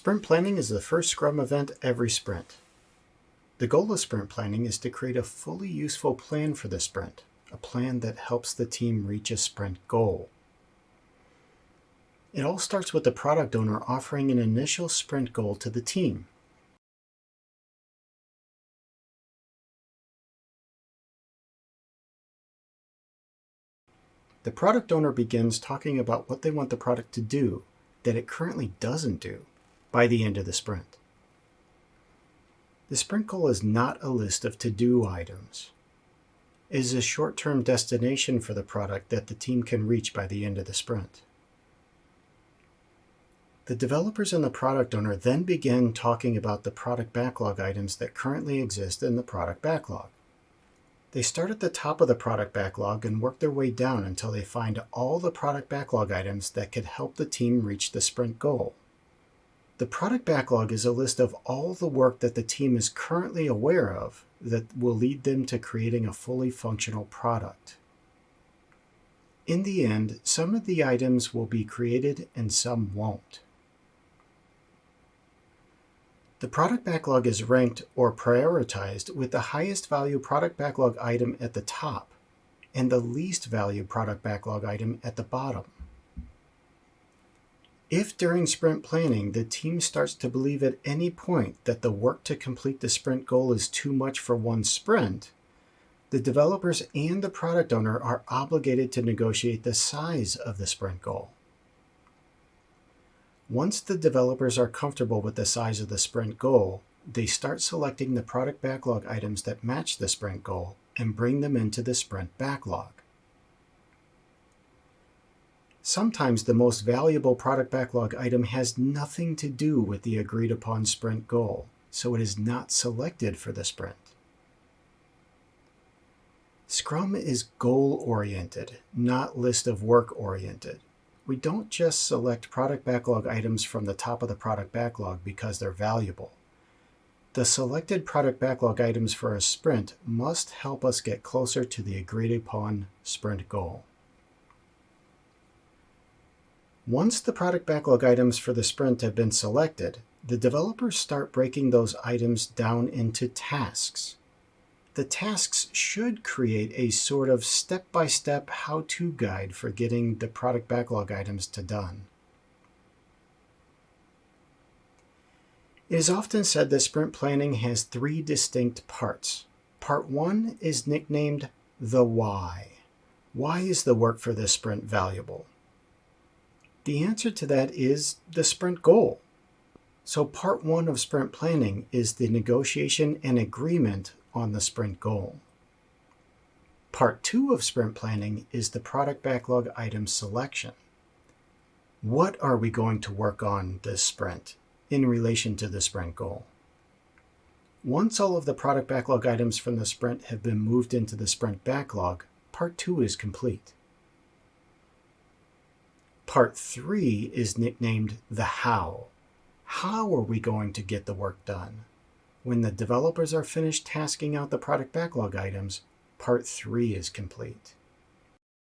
Sprint planning is the first Scrum event every sprint. The goal of sprint planning is to create a fully useful plan for the sprint, a plan that helps the team reach a sprint goal. It all starts with the product owner offering an initial sprint goal to the team. The product owner begins talking about what they want the product to do that it currently doesn't do by the end of the sprint. The sprint goal is not a list of to-do items. It is a short-term destination for the product that the team can reach by the end of the sprint. The developers and the product owner then begin talking about the product backlog items that currently exist in the product backlog. They start at the top of the product backlog and work their way down until they find all the product backlog items that could help the team reach the sprint goal. The product backlog is a list of all the work that the team is currently aware of that will lead them to creating a fully functional product. In the end, some of the items will be created and some won't. The product backlog is ranked or prioritized with the highest value product backlog item at the top and the least value product backlog item at the bottom. If during sprint planning the team starts to believe at any point that the work to complete the sprint goal is too much for one sprint, the developers and the product owner are obligated to negotiate the size of the sprint goal. Once the developers are comfortable with the size of the sprint goal, they start selecting the product backlog items that match the sprint goal and bring them into the sprint backlog. Sometimes the most valuable product backlog item has nothing to do with the agreed upon sprint goal, so it is not selected for the sprint. Scrum is goal-oriented, not list of work-oriented. We don't just select product backlog items from the top of the product backlog because they're valuable. The selected product backlog items for a sprint must help us get closer to the agreed upon sprint goal. Once the product backlog items for the sprint have been selected, the developers start breaking those items down into tasks. The tasks should create a sort of step-by-step how-to guide for getting the product backlog items to done. It is often said that sprint planning has three distinct parts. Part 1 is nicknamed the why. Why is the work for this sprint valuable? The answer to that is the sprint goal. So part 1 of sprint planning is the negotiation and agreement on the sprint goal. Part 2 of sprint planning is the product backlog item selection. What are we going to work on this sprint in relation to the sprint goal? Once all of the product backlog items from the sprint have been moved into the sprint backlog, part 2 is complete. Part 3 is nicknamed the how. How are we going to get the work done? When the developers are finished tasking out the product backlog items, part 3 is complete.